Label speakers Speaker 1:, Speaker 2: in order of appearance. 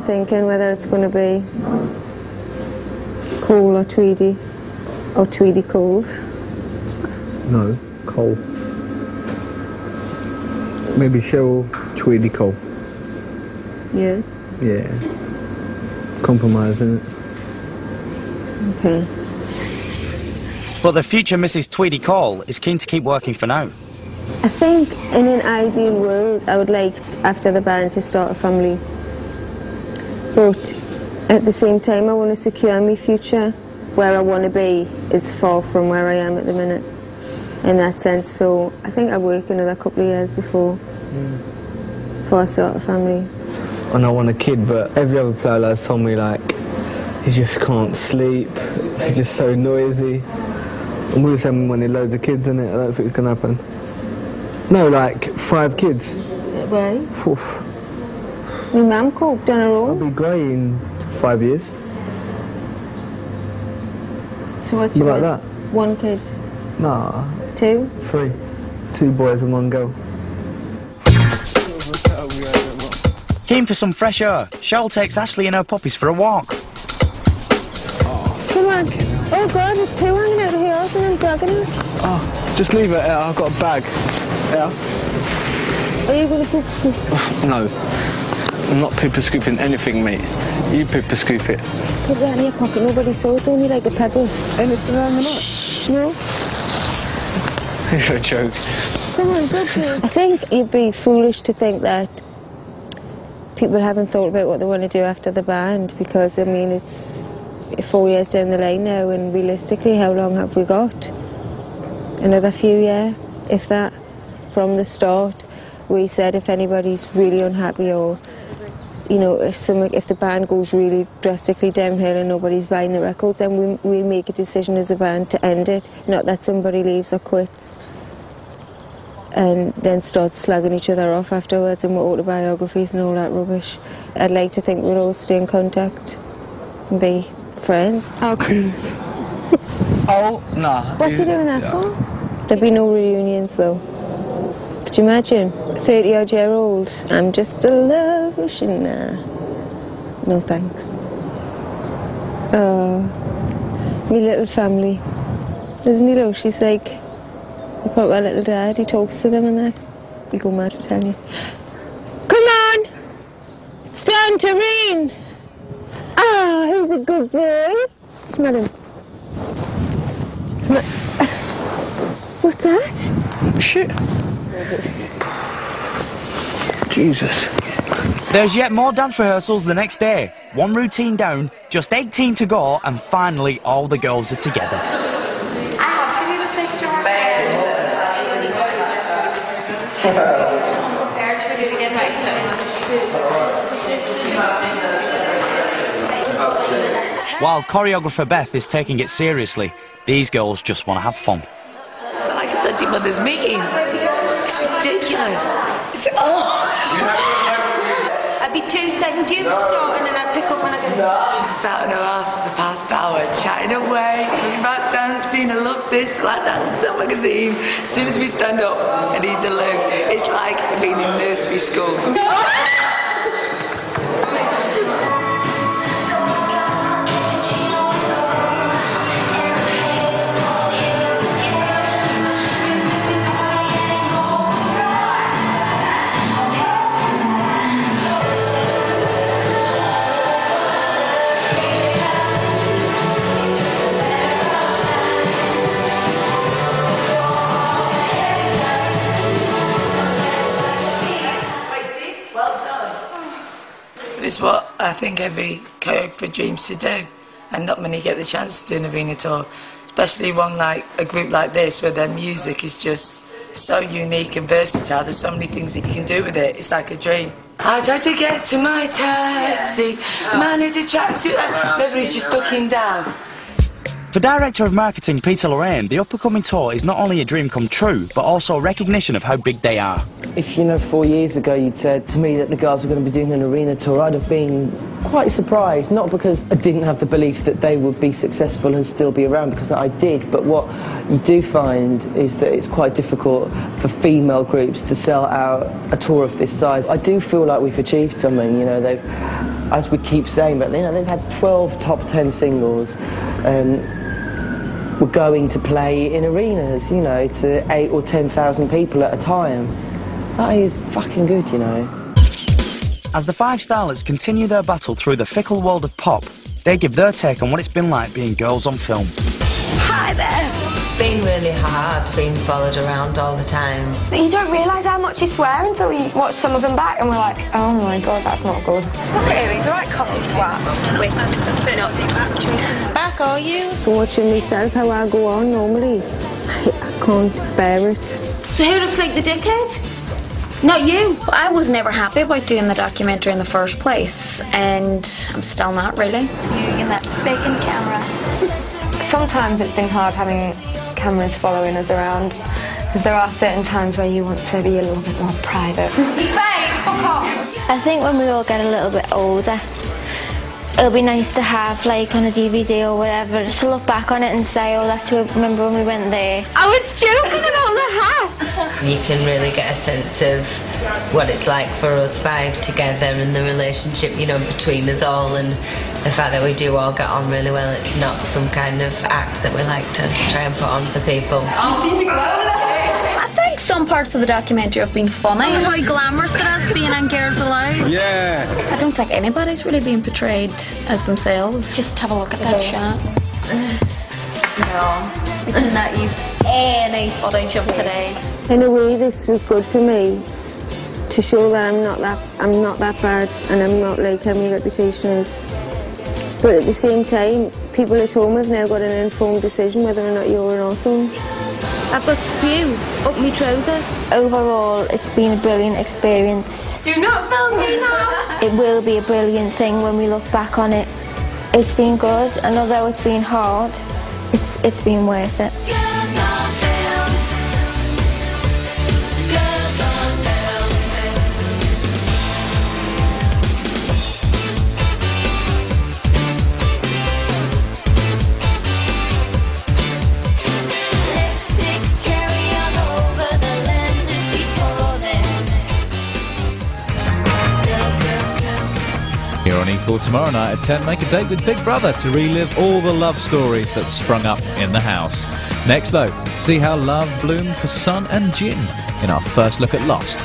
Speaker 1: Thinking whether it's going to be Cole or Tweedy Cole.
Speaker 2: No, Cole. Maybe Cheryl, Tweedy Cole.
Speaker 1: Yeah?
Speaker 2: Yeah. Compromise, isn't it?
Speaker 1: Okay.
Speaker 3: But the future Mrs. Tweedy Cole is keen to keep working for now.
Speaker 1: I think in an ideal world I would like, after the band, to start a family. But at the same time I want to secure my future. Where I want to be is far from where I am at the minute, in that sense. So I think I'll work another couple of years before I start a family.
Speaker 2: And I want a kid, but every other player has told me, like, he just can't sleep, he's just so noisy. And we were saying when he loads of kids in it, I don't think it's going to happen. No, like 5 kids.
Speaker 1: Why?
Speaker 2: Oof.
Speaker 1: My mum coped on her own.
Speaker 2: I'll be grey in 5 years.
Speaker 1: So what you
Speaker 2: like that?
Speaker 1: 1 kid?
Speaker 2: Nah.
Speaker 1: 2?
Speaker 2: 3. 2 boys and 1 girl.
Speaker 3: Keen for some fresh air, Cheryl takes Ashley and her puppies for a walk.
Speaker 1: Come on. Oh God, there's 2 hanging out of here and I'm dragging it.
Speaker 2: Oh, just leave it here, I've got a bag. Yeah?
Speaker 1: Are you going to poop scoop?
Speaker 2: No. I'm not pooper scooping anything, mate. You pooper scoop it.
Speaker 1: Put that in your pocket, nobody saw, it's only like a pebble.
Speaker 2: And it's around the night.
Speaker 1: Shh, no.
Speaker 2: You're a joke.
Speaker 1: Come on, good girl. I think you'd be foolish to think that people haven't thought about what they want to do after the band, because, I mean, it's 4 years down the line now, and realistically, how long have we got? Another few years, if that. From the start, we said if anybody's really unhappy, or, you know, if the band goes really drastically downhill and nobody's buying the records, then we'll make a decision as a band to end it. Not that somebody leaves or quits and then starts slagging each other off afterwards and with autobiographies and all that rubbish. I'd like to think we'll all stay in contact and be friends.
Speaker 2: Okay. Oh, nah.
Speaker 1: What's he doing that for? There'll be no reunions though. Could you imagine? 30-odd-year-old. I'm just a love machine. Nah. No thanks. Oh, my little family. Doesn't he look? She's like, look at my little dad. He talks to them and that. You go mad for telling you. Come on! It's time to rain! Ah, he's a good boy. Smell him. Smell. What's that?
Speaker 2: Shit. Jesus.
Speaker 3: There's yet more dance rehearsals the next day. 1 routine down, just 18 to go, and finally all the girls are together.
Speaker 4: I have to do this extra work. Should we do it again, right?
Speaker 3: While choreographer Beth is taking it seriously, these girls just want to have fun.
Speaker 5: Like a bloody mother's meeting. It's ridiculous.
Speaker 4: I'd be 2 seconds, you'd start and then I'd pick up when I go.
Speaker 5: She's sat on her ass for the past hour, chatting away, talking about dancing, I love this, like that, look at that magazine. As soon as we stand up and eat the loo, it's like being in nursery school. It's what I think every choreographer dreams to do, and not many get the chance to do an arena tour, especially one like a group like this where their music is just so unique and versatile. There's so many things that you can do with it. It's like a dream. I tried to get to my taxi, man in a tracksuit, and everybody's just ducking down.
Speaker 3: For Director of Marketing Peter Lorraine, the up-and-coming tour is not only a dream come true, but also a recognition of how big they are.
Speaker 6: If, 4 years ago you'd said to me that the girls were going to be doing an arena tour, I'd have been quite surprised. Not because I didn't have the belief that they would be successful and still be around, because I did, but what you do find is that it's quite difficult for female groups to sell out a tour of this size. I do feel like we've achieved something, as we keep saying, but you know, they've had 12 top 10 singles. We're going to play in arenas, you know, to 8,000 or 10,000 people at a time. That is fucking good, you know.
Speaker 3: As the five starlets continue their battle through the fickle world of pop, they give their take on what it's been like being girls on film.
Speaker 7: Hi there! It's been really hard being followed around all the time.
Speaker 8: You don't realise how much you swear until you watch some of them back and we're like, oh my god, that's not good. Look at him, he's a right cocky twat.
Speaker 4: Back, are you?
Speaker 1: Watching myself, how I go on normally, I can't bear it.
Speaker 4: So who looks like the dickhead? Not you.
Speaker 8: I was never happy about doing the documentary in the first place, and I'm still not really.
Speaker 4: You in that vacant camera.
Speaker 8: Sometimes it's been hard having cameras following us around, because there are certain times where you want to be a little bit more private.
Speaker 4: Spade, fuck off!
Speaker 9: I think when we all get a little bit older, it'll be nice to have, like, on a DVD or whatever, just to look back on it and say, oh, that's where, remember when we went there.
Speaker 8: I was joking about the hat!
Speaker 7: You can really get a sense of what it's like for us five together and the relationship, you know, between us all, and the fact that we do all get on really well. It's not some kind of act that we like to try and put on for people.
Speaker 8: I think some parts of the documentary have been funny. How glamorous it is being on Girls Aloud.
Speaker 2: Yeah.
Speaker 8: I don't think anybody's really being portrayed as themselves. Just have a look at that shot. No, we cannot use any footage of today.
Speaker 1: In a way, this was good for me to show that I'm not that bad, and I'm not like how my reputation is. But at the same time, people at home have now got an informed decision whether or not you're an arsehole.
Speaker 4: I've got spew up my trouser.
Speaker 9: Overall, it's been a brilliant experience.
Speaker 8: Do not film me now!
Speaker 9: It will be a brilliant thing when we look back on it. It's been good, and although it's been hard, it's been worth it.
Speaker 10: Here on E4 tomorrow night at 10, make a date with Big Brother to relive all the love stories that sprung up in the house. Next though, see how love bloomed for Sun and Jin in our first look at Lost.